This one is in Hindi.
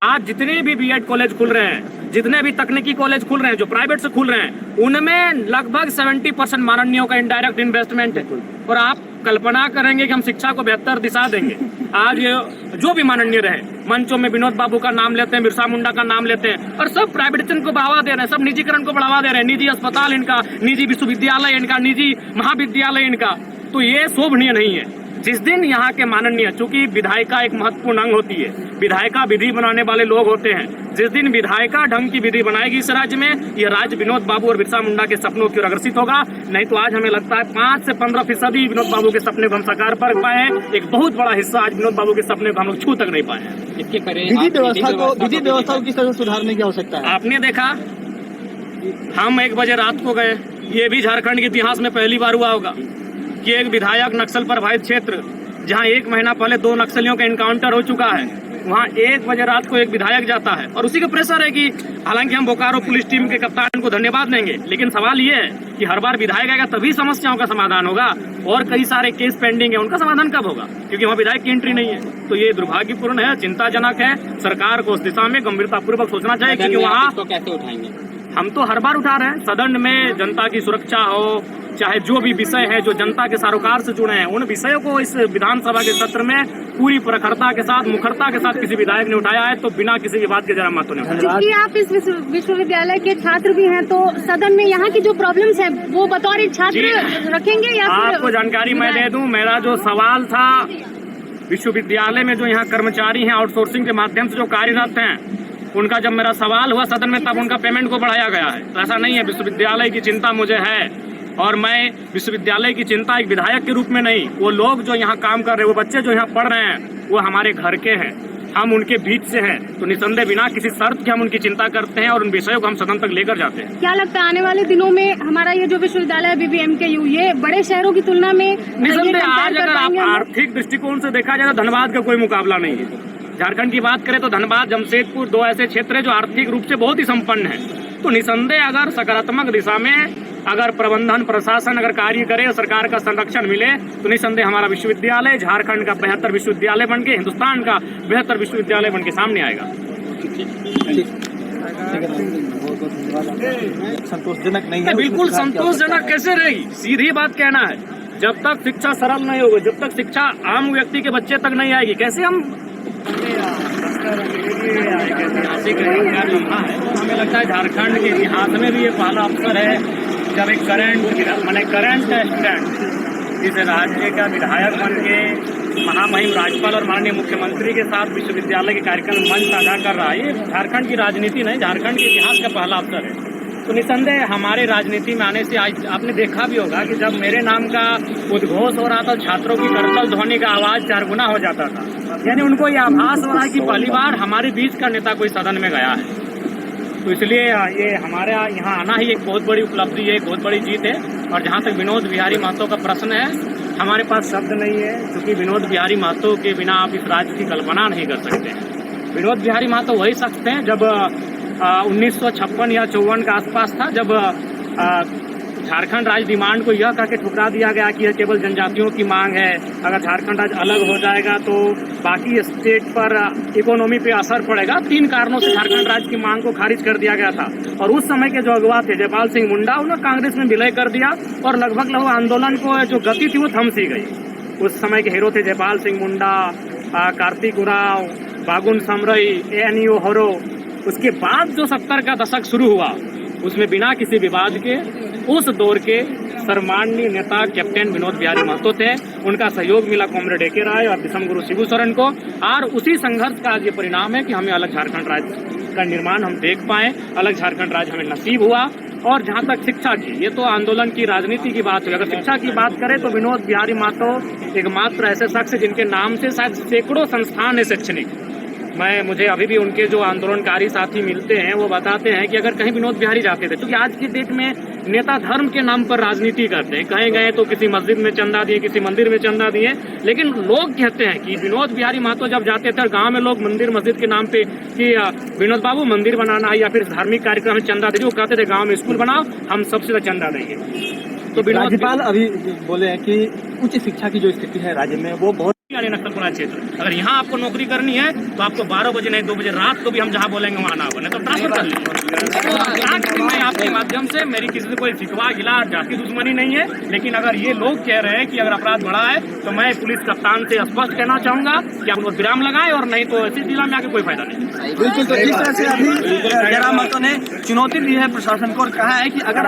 आज जितने भी बीएड कॉलेज खुल रहे हैं, जितने भी तकनीकी कॉलेज खुल रहे हैं जो प्राइवेट से खुल रहे हैं, उनमें लगभग 70% माननीयों का इनडायरेक्ट इन्वेस्टमेंट है। और आप कल्पना करेंगे कि हम शिक्षा को बेहतर दिशा देंगे। आज जो भी माननीय रहे, मंचों में विनोद बाबू का नाम लेते हैं, बिरसा मुंडा का नाम लेते हैं, और सब प्राइवेटाइजेशन को बढ़ावा दे रहे हैं, सब निजीकरण को बढ़ावा दे रहे हैं, निजी अस्पताल इनका, निजी विश्वविद्यालय इनका, निजी महाविद्यालय इनका। तो ये शोभनीय नहीं है। जिस दिन यहाँ के माननीय, चूंकि विधायिका एक महत्वपूर्ण अंग होती है, विधायिका विधि बनाने वाले लोग होते हैं, जिस दिन विधायिका ढंग की विधि बनाएगी इस राज्य में, यह राज्य विनोद बाबू और बिरसा मुंडा के सपनों की ओर अग्रसित होगा। नहीं तो आज हमें लगता है 5 से 15% विनोद बाबू के सपने को हम साकार कर पाए हैं। एक बहुत बड़ा हिस्सा आज विनोद बाबू के सपने को हम लोग छू तक नहीं पाए हैं। इसके विधि व्यवस्था को किस तरह सुधारने की आवश्यकता है? आपने देखा, हम 1 बजे रात को गए, ये भी झारखंड के इतिहास में पहली बार हुआ होगा कि एक विधायक नक्सल प्रभावित क्षेत्र, जहां 1 महीना पहले 2 नक्सलियों का एनकाउंटर हो चुका है, वहां 1 बजे रात को एक विधायक जाता है। और उसी का प्रेशर है कि हालांकि हम बोकारो पुलिस टीम के कप्तान को धन्यवाद देंगे, लेकिन सवाल ये है कि हर बार विधायक आएगा तभी समस्याओं का समाधान होगा, और कई सारे केस पेंडिंग है, उनका समाधान कब होगा? क्योंकि वहाँ विधायक की एंट्री नहीं है। तो ये दुर्भाग्यपूर्ण है, चिंताजनक है। सरकार को उस दिशा में गंभीरतापूर्वक सोचना चाहिए, क्योंकि वहाँ कैसे उठाएंगे? हम तो हर बार उठा रहे हैं। सदन में जनता की सुरक्षा हो, चाहे जो भी विषय है जो जनता के सरोकार से जुड़े हैं, उन विषयों को इस विधानसभा के सत्र में पूरी प्रखरता के साथ, मुखरता के साथ किसी विधायक ने उठाया है, तो बिना किसी विवाद के जरा मत होने। क्योंकि आप इस विश्वविद्यालय के छात्र भी हैं, तो सदन में यहाँ की जो प्रॉब्लम्स है वो बतौर एक छात्र रखेंगे या आपको जानकारी मैं दे दूं, मेरा जो सवाल था, विश्वविद्यालय में जो यहाँ कर्मचारी हैं आउटसोर्सिंग के माध्यम से जो कार्यरत हैं, उनका जब मेरा सवाल हुआ सदन में, तब उनका पेमेंट को बढ़ाया गया है। तो ऐसा नहीं है, विश्वविद्यालय की चिंता मुझे है, और मैं विश्वविद्यालय की चिंता एक विधायक के रूप में नहीं, वो लोग जो यहाँ काम कर रहे हैं, वो बच्चे जो यहाँ पढ़ रहे हैं, वो हमारे घर के हैं, हम उनके बीच से हैं, तो निसंदेह बिना किसी शर्त के हम उनकी चिंता करते हैं और उन विषयों को हम सदन तक लेकर जाते हैं। क्या लगता है आने वाले दिनों में हमारा ये जो विश्वविद्यालय है BBMKU, ये बड़े शहरों की तुलना में निसंदेह आज अगर आप आर्थिक दृष्टिकोण से देखा जाए तो धनबाद का कोई मुकाबला नहीं है। झारखंड की बात करें तो धनबाद, जमशेदपुर 2 ऐसे क्षेत्र है जो आर्थिक रूप से बहुत ही संपन्न है। तो निसंदेह अगर सकारात्मक दिशा में अगर प्रबंधन प्रशासन अगर कार्य करे, सरकार का संरक्षण मिले, तो निसंदेह हमारा विश्वविद्यालय झारखंड का बेहतर विश्वविद्यालय बन के, हिंदुस्तान का बेहतर विश्वविद्यालय बन के सामने आएगा। संतोषजनक नहीं है? बिल्कुल संतोषजनक कैसे रहेगी? सीधी बात कहना है, जब तक शिक्षा सरल नहीं होगी, जब तक शिक्षा आम व्यक्ति के बच्चे तक नहीं आएगी, कैसे हम हमें लगता है झारखंड के इतिहास में भी ये पहला अवसर है जब एक करंट स्टूडेंट इस राज्य का विधायक बन के महामहिम राज्यपाल और माननीय मुख्यमंत्री के साथ विश्वविद्यालय के कार्यक्रम मंच साझा कर रहा है। ये झारखंड की राजनीति नहीं, झारखंड के इतिहास का पहला अवसर है। तो निसंदेह हमारे राजनीति में आने से आज आपने देखा भी होगा कि जब मेरे नाम का उद्घोष हो रहा था, छात्रों की करतल ध्वनि का आवाज 4 गुना हो जाता था। यानी उनको ये आभास हो रहा है कि पहली बार हमारे बीच का नेता कोई सदन में गया है। तो इसलिए ये हमारे यहाँ आना ही एक बहुत बड़ी उपलब्धि है, एक बहुत बड़ी जीत है। और जहाँ तक विनोद बिहारी महतो का प्रश्न है, हमारे पास शब्द नहीं है, क्योंकि विनोद बिहारी महतो के बिना आप इस राज्य की कल्पना नहीं कर सकते हैं। विनोद बिहारी महतो वही शख्स हैं जब 1956 या 54 के आसपास था, जब झारखंड राज्य डिमांड को यह कह के ठुकरा दिया गया कि यह केवल जनजातियों की मांग है, अगर झारखंड राज्य अलग हो जाएगा तो बाकी स्टेट पर इकोनॉमी पे असर पड़ेगा। 3 कारणों से झारखंड राज्य की मांग को खारिज कर दिया गया था। और उस समय के जो अगवा थे जयपाल सिंह मुंडा, उन्होंने कांग्रेस में विलय कर दिया और लगभग आंदोलन को जो गति थी वो थम सी गई। उस समय के हीरो थे जयपाल सिंह मुंडा, कार्तिक उरांव, बागुन समरई, ANU होरो। उसके बाद जो 70 का दशक शुरू हुआ, उसमें बिना किसी विवाद के उस दौर के सर्वमान्य नेता कैप्टन विनोद बिहारी महतो थे। उनका सहयोग मिला कॉमरेड AK राय और दिसम गुरु शिबू सोरेन को, और उसी संघर्ष का आज ये परिणाम है कि हमें अलग झारखंड राज्य का निर्माण हम देख पाए, अलग झारखंड राज्य हमें नसीब हुआ। और जहाँ तक शिक्षा की, ये तो आंदोलन की राजनीति की बात हुई, अगर शिक्षा की बात करें तो विनोद बिहारी महतो एकमात्र ऐसे शख्स जिनके नाम से शायद सैकड़ों संस्थान है शैक्षणिक। मुझे अभी भी उनके जो आंदोलनकारी साथी मिलते हैं वो बताते हैं कि अगर कहीं विनोद बिहारी जाते थे, क्योंकि आज की डेट में नेता धर्म के नाम पर राजनीति करते हैं, कहीं गए तो किसी मस्जिद में चंदा दिए, किसी मंदिर में चंदा दिए, लेकिन लोग कहते हैं कि विनोद बिहारी महतो जब जाते थे गांव में लोग मंदिर मस्जिद के नाम पे कि विनोद बाबू मंदिर बनाना है या फिर धार्मिक कार्यक्रम में चंदा दीजिए, वो कहते थे गाँव में स्कूल बनाओ, हम सबसे ज्यादा चंदा देंगे। तो राज्यपाल अभी बोले हैं कि उच्च शिक्षा की जो स्थिति है राज्य में वो बहुत नक्सलपुरा क्षेत्र। अगर यहाँ आपको नौकरी करनी है तो आपको 12 बजे नहीं 2 बजे रात को भी हम जहाँ बोलेंगे वहाँ ना बने, तो ट्रांसफर कर लीजिए। मैं आपके माध्यम से, मेरी किसी से कोई शिकवा गिला जाति दुश्मनी नहीं है, लेकिन अगर ये लोग कह रहे हैं कि अगर अपराध बढ़ा है तो मैं पुलिस कप्तान से स्पष्ट कहना चाहूंगा कि आप लोग विराम लगाए, और नहीं तो ऐसे जिला में आके कोई फायदा नहीं। बिल्कुल, तो इस तरह से अभी जयराम महतो ने चुनौती दी है प्रशासन को और कहा है कि अगर